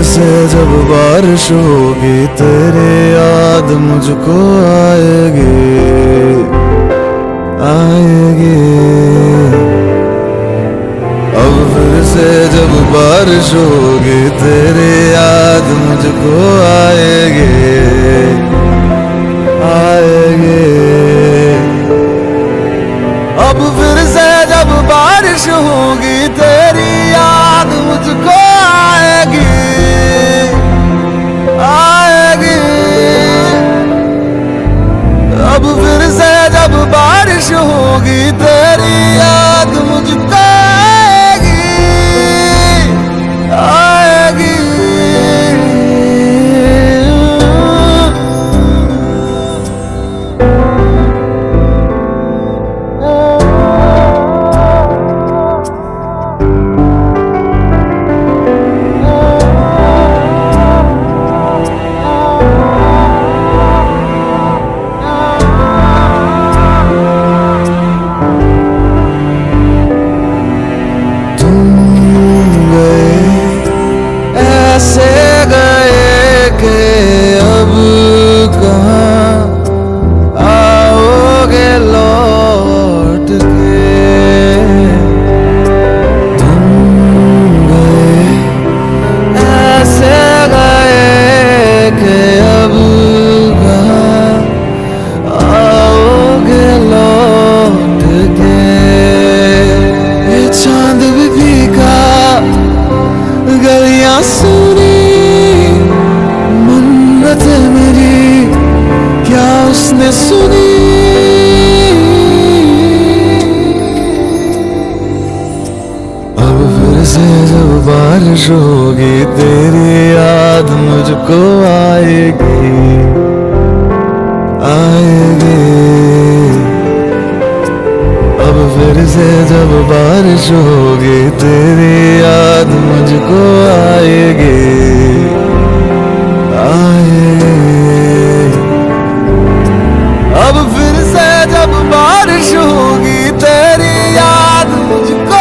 से जब बारिश होगी तेरी याद मुझको आएगी आएगी। अब फिर से जब बारिश होगी तेरी याद मुझको आएगी आएगी। अब फिर से जब बारिश होगी तेरी याद मुझको आएगी आएगी। अब फिर से जब बारिश होगी तेरी याद मुझको आएगी आएगी। बारिश होगी तेरी याद मुझको आएगी आएगी। अब फिर से जब बारिश होगी तेरी याद मुझको आएगी आएगी। अब फिर से जब बारिश होगी तेरी याद मुझको आएगी। अब फिर से जब बारिश होगी तेरी याद मुझको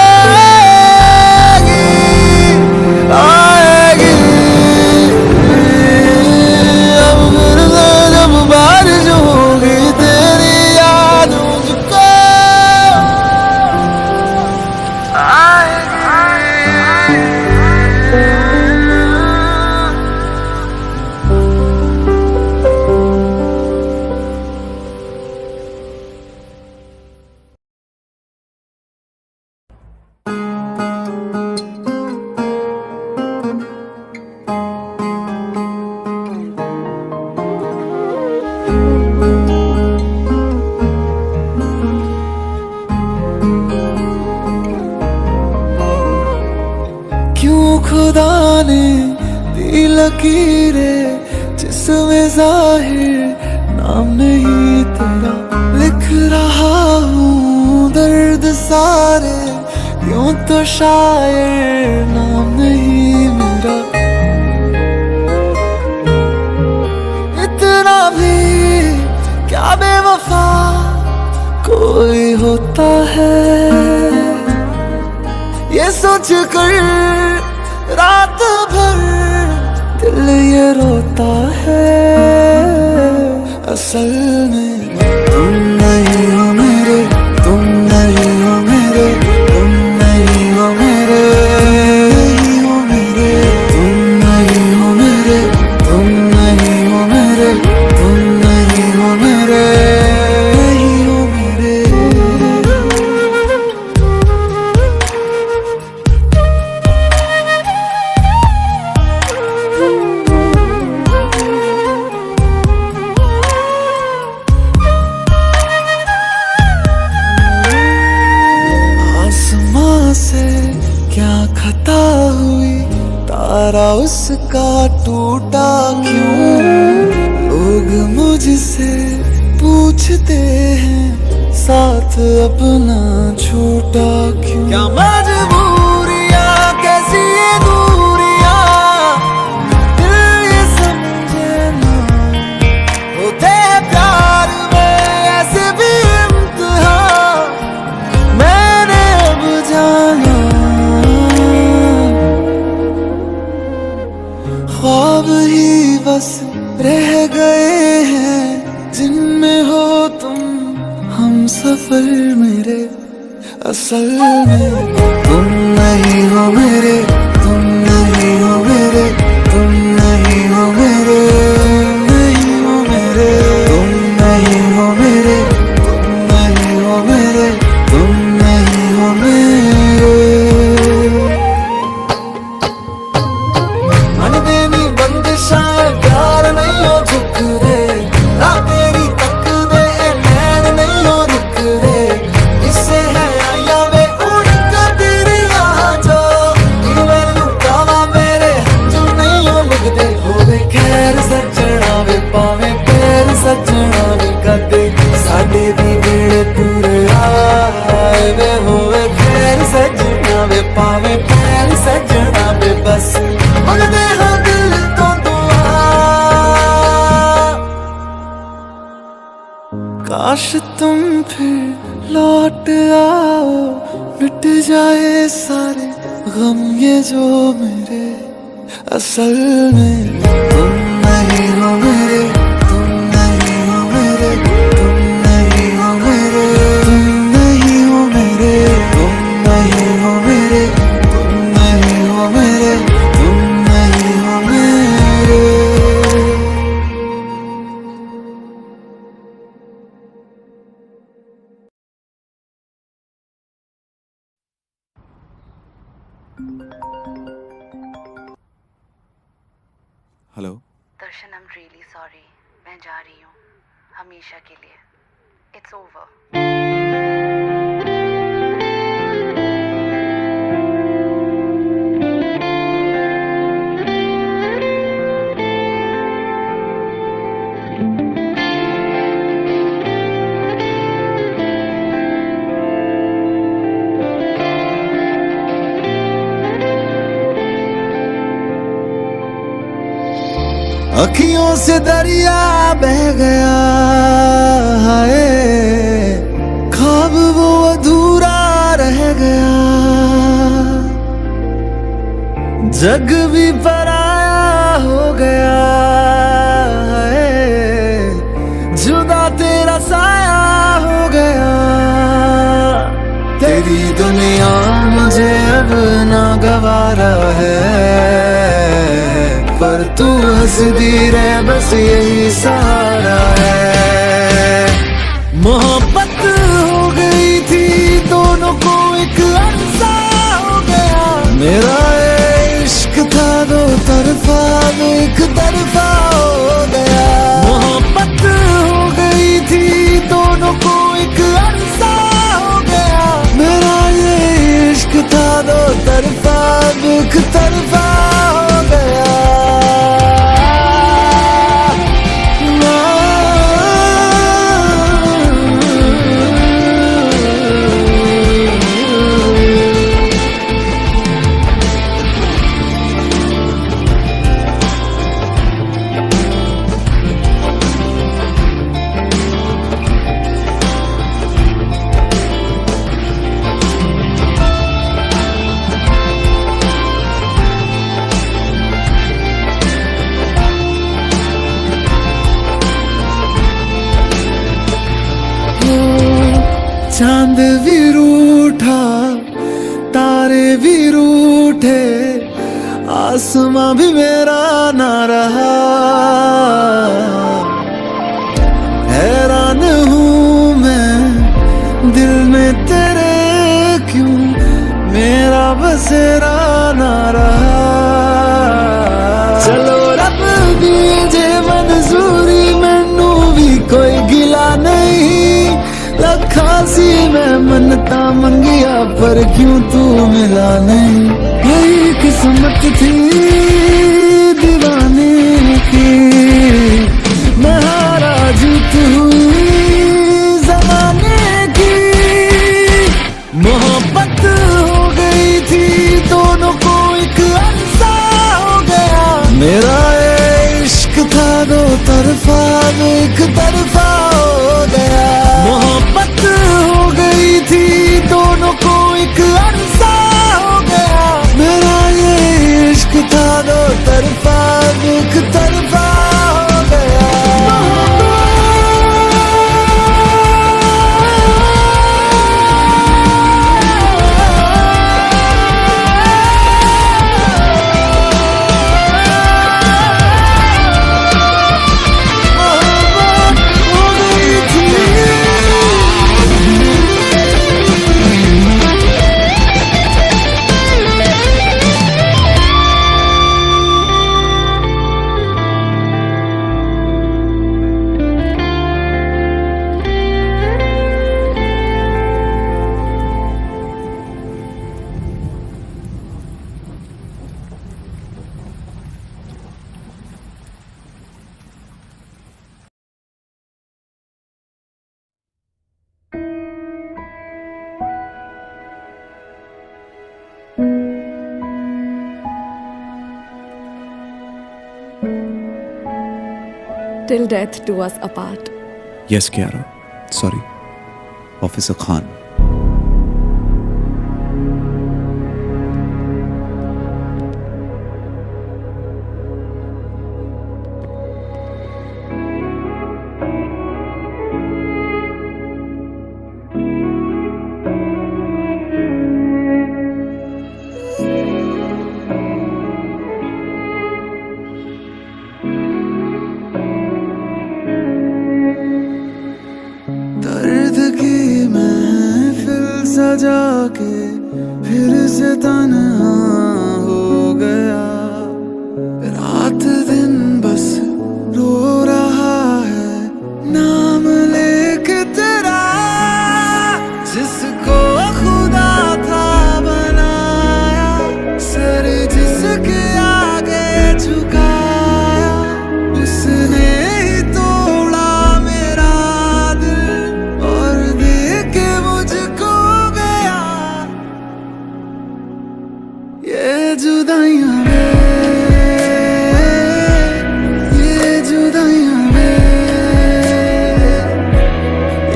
खुदा ने दी लकीरें जिसमें जाहिर नाम नहीं तेरा। लिख रहा हूँ दर्द सारे यूं तो शायर नाम नहीं मेरा। इतना भी क्या बेवफा कोई होता है, ये सोच कर रात भर दिल ये रोता है। असल में तुम नहीं हो मेरे, तुम नहीं हो मेरे, तुम नहीं हो मेरे, नहीं हो मेरे, तुम नहीं हो मेरे, तुम नहीं हो मेरे, तुम नहीं हो मेरे, नहीं हो मेरे। से क्या खता हुई, तारा उसका टूटा क्यों? लोग मुझसे पूछते हैं साथ अपना छूटा क्यों? क्या मजबूरियां कैसी ये दूरियां, दिल ये समझे ना। होते प्यार में ऐसे भी इम्तिहान, मैंने अब जाना। पर मेरे असल में तुम नहीं हो मेरे, तुम नहीं हो मेरे, तुम नहीं हो मेरे, नहीं हो मेरे, तुम नहीं हो मेरे, तुम नहीं हो मेरे, तुम नहीं हो मेरे। मन देनी बंदिशां प्यार नहीं हो झुक दे, रात तेरी तक दे नैन नहीं हो रुक दे, इससे है आया वे उड़ के तेरी आ जाओ, मैनू कावा मेरे जो नहीं हो लगदे, होवे खैर सजना वे पावे पैर सजना वे कदे, साडे भी वेड़े तुर आए वे, होवे खैर सजना वे पावे पैर सजना वे, बस मंगदे हाँ दिल तो दुआ। काश तुम फिर लौट आओ, मिट जाए सारे गम ये जो मेरे असल में तुम नहीं हो मेरे, तुम नहीं हो मेरे, तुम नहीं हो मेरे, तुम नहीं हो मेरे, तुम नहीं हो मेरे, तुम नहीं हो मेरे, तुम नहीं हो मेरे। Hello. Darshan, I am really sorry, मैं जा रही हूँ हमेशा के लिए। It's over. अखियों से दरिया बह गया है, ख्वाब वो अधूरा रह गया, जग भी पराया हो गया है, जुदा तेरा साया हो गया, तेरी दुनिया मुझे अब ना गवारा है, पर तू हंसदी रह बस यही सहारा है। मोहब्बत हो गई थी दोनों को एक अरसा हो गया, मेरा ये इश्क था दो तरफा वो एक तरफा हो गया। मोहब्बत हो गई थी दोनों को एक अरसा हो गया, मेरा ये इश्क था दो तरफा वो एक तरफा हो गया। चांद भी रूठा तारे भी रूठे, आसमां भी मेरा ना रहा, हैरान हूँ मैं दिल में तेरे क्यों मेरा बसेरा ना रहा। चलो रब दी जे मंजूरी मैनू भी कोई गिला नहीं, लखासी मैं मनता मंगिया पर क्यों तू मिला नहीं, यही किस्मत थी दीवाने की, मैं हारा जीत हुई जमाने की। मोहब्बत हो गई थी दोनों को एक अरसा हो गया, मेरा ये इश्क था दो तरफा वो एक तरफा हो गया। मोहब्बत हो गई थी दोनों को एक अरसा हो गया, मेरा ये इश्क था दो तरफा एक तरफा हो गया। till death do us apart. Yes Kiara, sorry officer Khan. दर्द की महफिल सजा के फिर से तन्हा हो गया, रात दिन बस रो रहा है नाम लेके तेरा, जिसको खुदा था बनाया, सर जिसके आगे झुकाया, उसने ही तोड़ा मेरा दिल और दे के मुझको गया। ये जुदाइयां वे, ये जुदाइयां वे,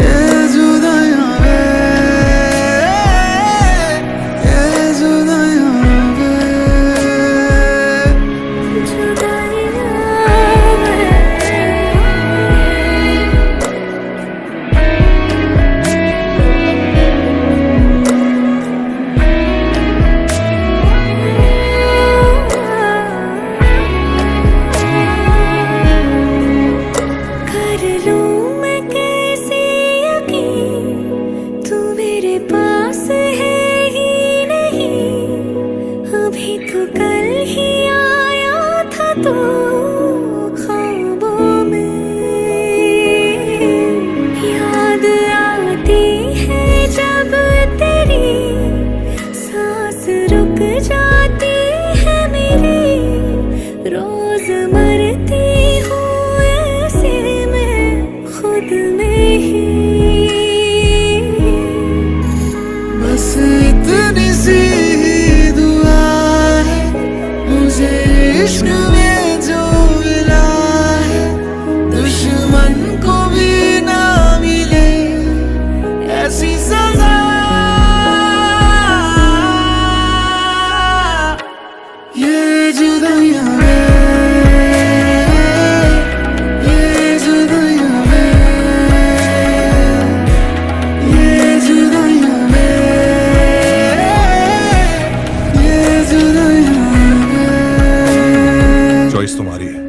ये जुदाइयां वे, ये जुदाइयां वे। कर लूं मैं कैसे यकीन, तू मेरे पास है ही नहीं, अभी तो कल ही आया था तू ख्वाबों में। याद आती है जब तेरी, सांस रुक जाती है मेरी, रोज मरती हूँ ऐसे मैं खुद में ही। बस इतनी सी ही दुआ है मुझे इश्क में जो मिला है, दुश्मन को भी ना मिले ऐसी सजा। ये जुदाइयां वे, ये जुदाइयां वे, ये जुदाइयां वे, ये जुदाइयां वे। चॉइस तुम्हारी है,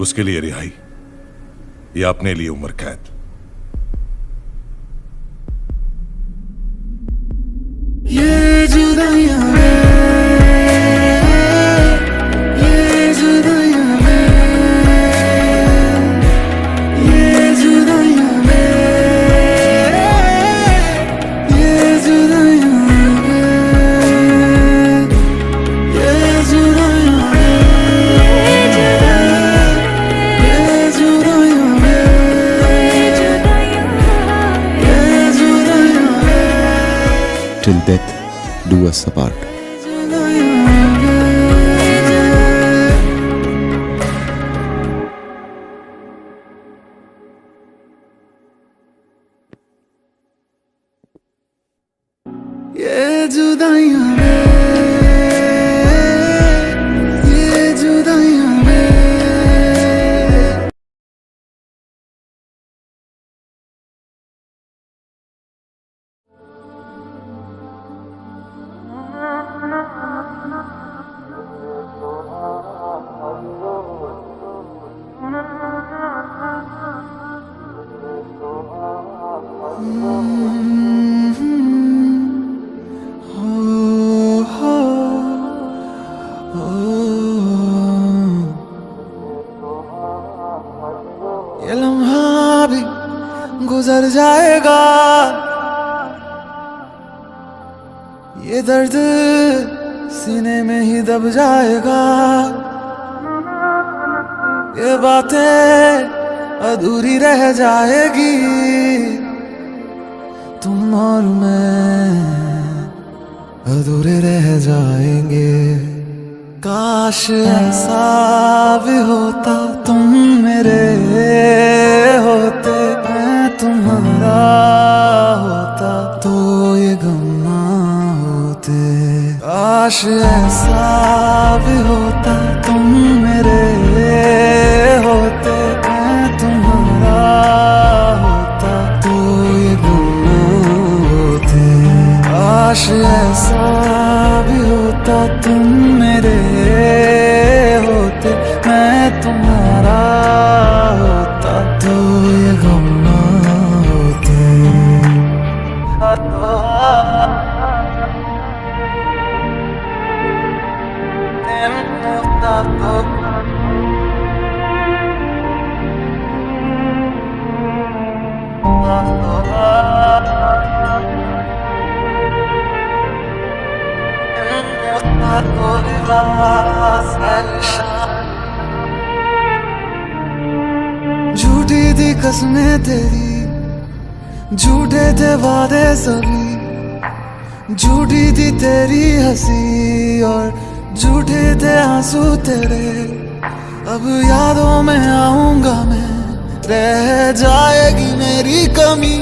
उसके लिए रिहाई या अपने लिए उम्र कैद। ये जुदाइयां वे, ये जुदाइयां वे, ये जुदाइयां वे, ये जुदाइयां वे, ये जुदाइयां वे, ये जुदाइयां वे, ये जुदाइयां वे। Till death do us apart. ये जुदाइयां वे, ये जुदाइयां वे। ये लम्हा भी गुजर जाएगा, ये दर्द सीने में ही दब जाएगा, ये बातें अधूरी रह जाएगी, तुम और मैं अधूरे रह जाएंगे। काश ऐसा भी होता तुम मेरे होते, मैं तुम्हारा होता तो ये गम ना होते। काश ऐसा भी होता तुम मेरे होते, मैं तुम्हारा होता तो ये गम ना होते। काश ऐसा भी होता तुम मेरे होते, मैं तुम्हारा होता तो ये गम ना होते। झूठी थी कसमें तेरी, झूठे थे वादे सभी, झूठी थी तेरी हंसी और झूठे थे आंसू तेरे। अब यादों में आऊंगा मैं, रह जाएगी मेरी कमी,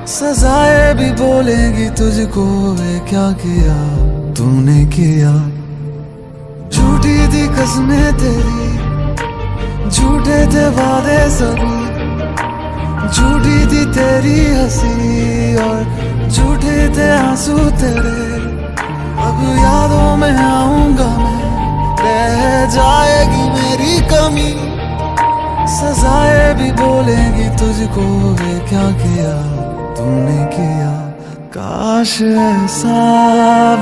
सजाएं भी बोलेगी तुझको, ये क्या किया तूने किया। झूठी थी कसमें तेरी, झूठे थे वादे सभी, झूठी थी तेरी हंसी और झूठे थे आंसू तेरे। अब यादों में आऊंगा मैं, रह जाएगी मेरी कमी, सजाएं भी बोलेगी तुझको, ये क्या किया तूने किया। काश ऐसा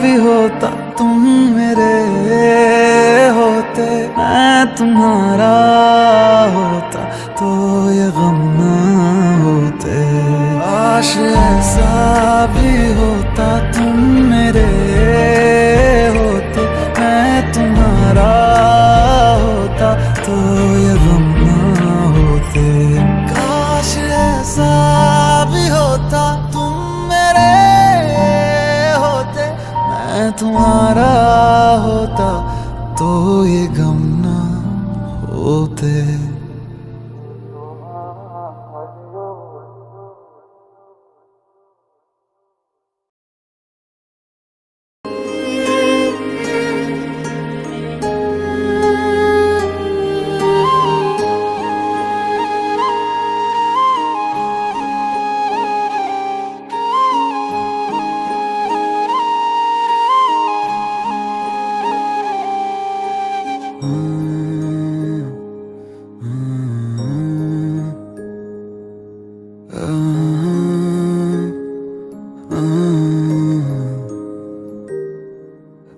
भी होता तुम मेरे होते, मैं तुम्हारा होता तो ये गम ना होते। काश ऐसा भी होता तुम मेरे होते, मैं तुम्हारा होता तो ये गम ना होते। काश ऐसा भी होता तुम मेरे होते, मैं तुम्हारा होता तो ये गम ना होते।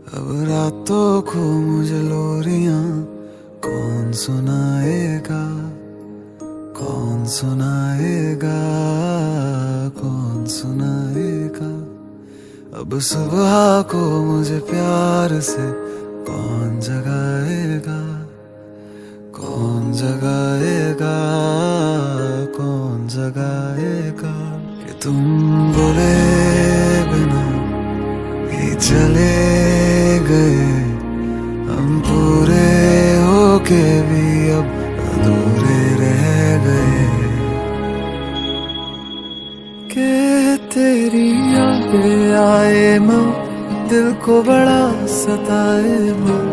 अब रातों को मुझे लोरियां कौन सुनाएगा, कौन सुनाएगा, कौन सुनाएगा। अब सुबह को मुझे प्यार से कौन जगाएगा, कौन जगाएगा, कौन जगाएगा। कि तुम बोले बिना ही चले गए, हम पूरे होके भी अब अधूरे रह गए। के तेरी यादें आए माँ, दिल को बड़ा सताए माँ,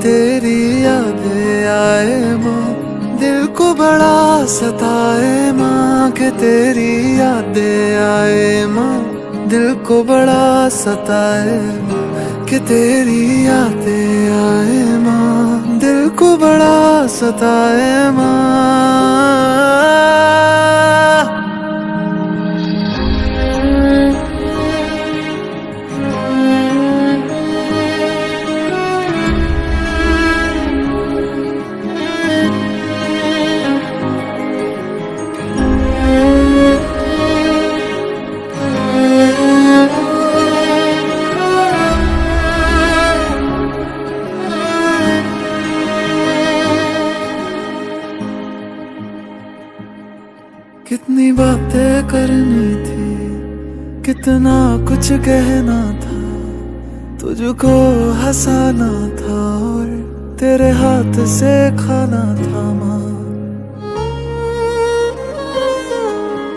तेरी यादें आए माँ, दिल को बड़ा सताए माँ। के तेरी यादें आए माँ, दिल को बड़ा सताए माँ। कि तेरी यादें आए माँ, दिल को बड़ा सताए माँ। कितनी बातें करनी थी, कितना कुछ कहना था, तुझको हंसाना था तेरे हाथ से खाना थामा,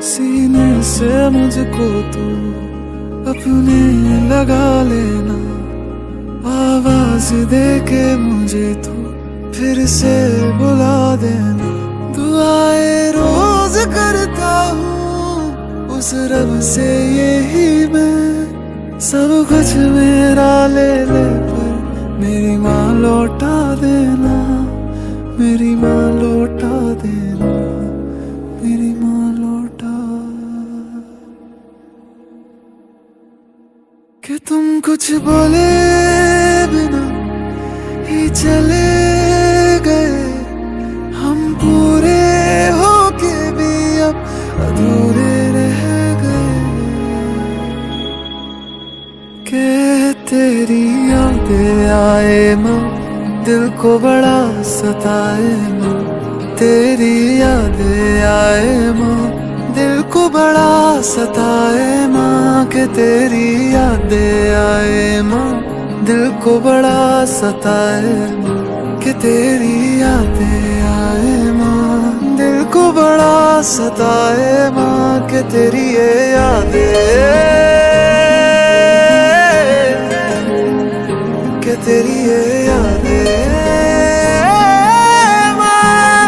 सीने से मुझको तू अपने लगा लेना, आवाज दे के मुझे तू फिर से बुला देना। दुआएं रोज करता हूँ उस रब से यही मैं, सब कुछ मेरा ले ले पर मेरी माँ लौटा देना, मेरी माँ लौटा देना, मेरी माँ लौटा। कि तुम कुछ बोले बिना ही चले गए, हम पूरे होके भी अब अधूरे रह गए। के तेरी यादें आए माँ, दिल को बड़ा सताए माँ, तेरी यादें आए माँ, दिल को बड़ा सताए माँ। के तेरी यादें आए माँ, दिल को बड़ा सताए माँ। कि तेरी यादें आए माँ, दिल को बड़ा सताए माँ। कि तेरी ये यादें, कि तेरी ये यादें माँ,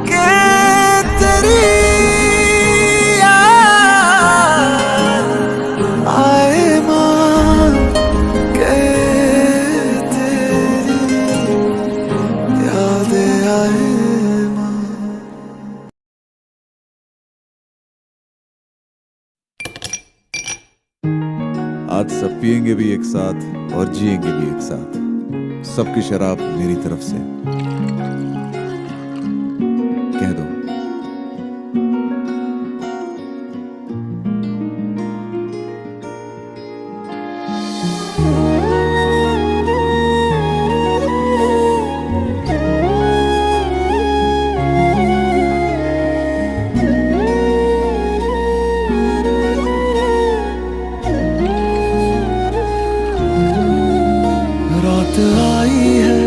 कि तेरी याद आए माँ, कि तेरी यादें आए माँ। आज सब पिएंगे भी एक साथ और जिएंगे भी एक साथ, सबकी शराब मेरी तरफ से, कह दो। रात आई है,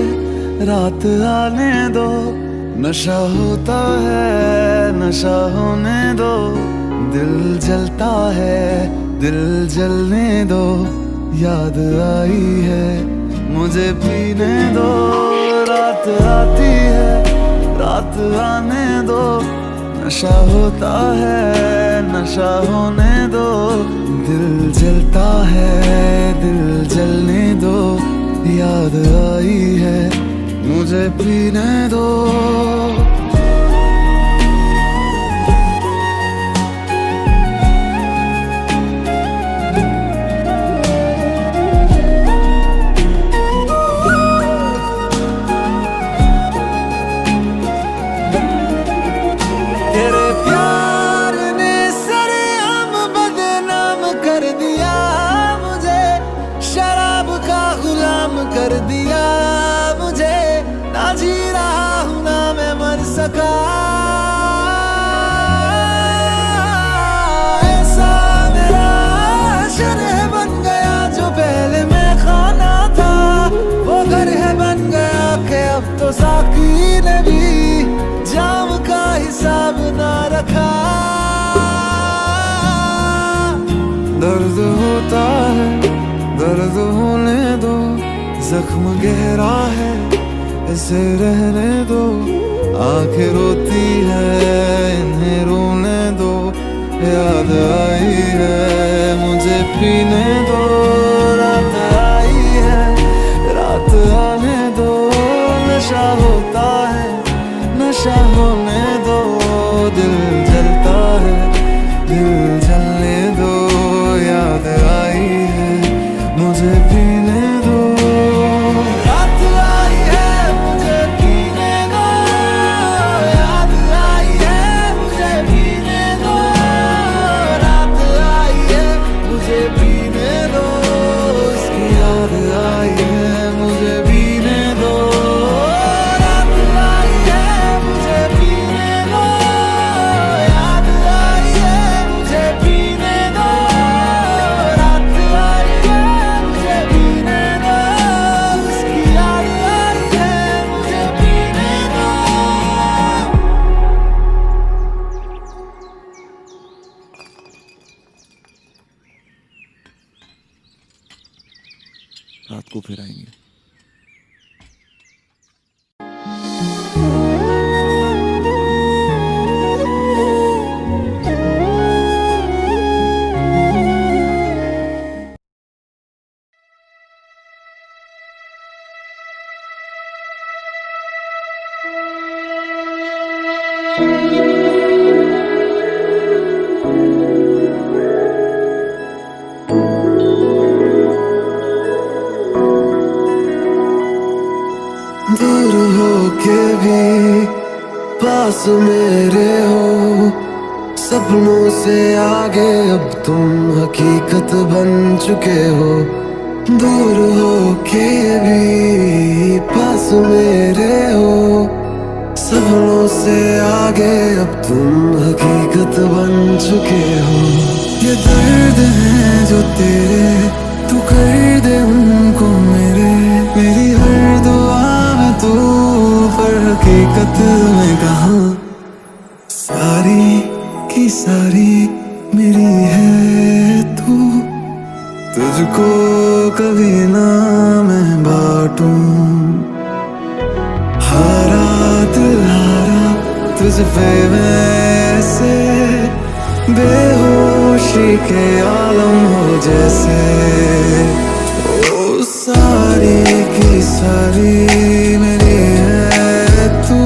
रात आने दो, नशा होता है, नशा होने दो। दिल जलता है, दिल जलने दो, याद आई है, मुझे पीने दो। रात आती है, रात आने दो, नशा होता है, नशा होने दो। दिल जलता है, दिल जलने दो, याद आई है, मुझे पीने दो। तेरे प्यार ने सरेआम बदनाम कर दिया मुझे, शराब का गुलाम कर दिया मुझे। ना जी रहा हूं ना मैं मर सका, ऐसा मेरा शरह बन गया जो पहले मैं खाना था, वो घर है बन गया कि अब तो साकी ने भी जाम का हिसाब ना रखा। दर्द होता है, दर्द होने दो, जख्म गहरा है, इसे रहने दो। आंखें रोती है, इन्हें रोने दो, याद आई है, मुझे पीने दो। रात आई है, रात आने दो, नशा होता है, नशा होने दो। दिल जलता है, दिल जलने दो, याद आई है, मुझे पीने दो। रात आई है, मुझे पीने दो, याद आई है, मुझे पीने दो। रात आई है, मुझे पीने दो, उसकी याद आई है, मुझे पीने दो। रात आई है, मुझे पीने रात को फिर आएंगे। दूर हो के भी पास मेरे हो, सपनों से आगे अब तुम हकीकत बन चुके हो। दूर हो के भी पास मेरे हो, सपनों से आगे अब तुम हकीकत बन चुके हो। ये दर्द है जो तेरे, तू कर दे उनको मेरे। मेरी हर दुआ में तू, पर हकीकत में कहाँ। सारी की सारी मेरी है तू, तुझको कभी ना मैं बांटूं। हारा दिल हारा तुझ पे वैसे, बेहोशी के आलम हो जैसे। ओ सारी की सारी मेरी है तू,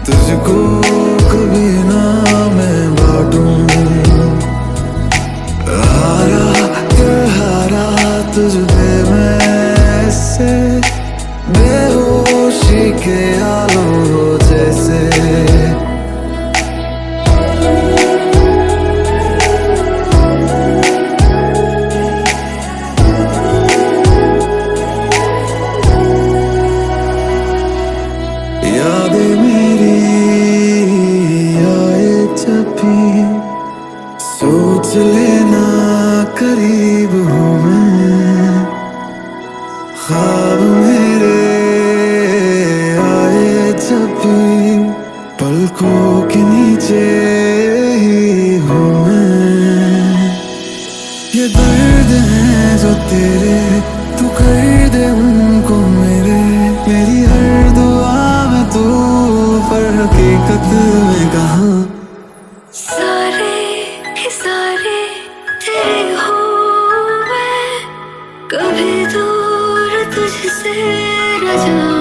तुझको कभी ना मैं बांटूं। हारा तुझ पे वैसे, बेहोशी के आलम हो जैसे। यादें मेरी आए जब भी, सोच लेना करीब हूँ मैं। ख्वाब मेरे आए जब भी, पलकों के नीचे ही हूँ मैं। ये दर्द है जो तेरे, तू कर दे उनको मेरे। मेरी हर दुआ में तू, पर हकीकत में कहाँ। सारे के सारे तेरे हूँ मैं, कभी दूर तुझसे न जाऊं।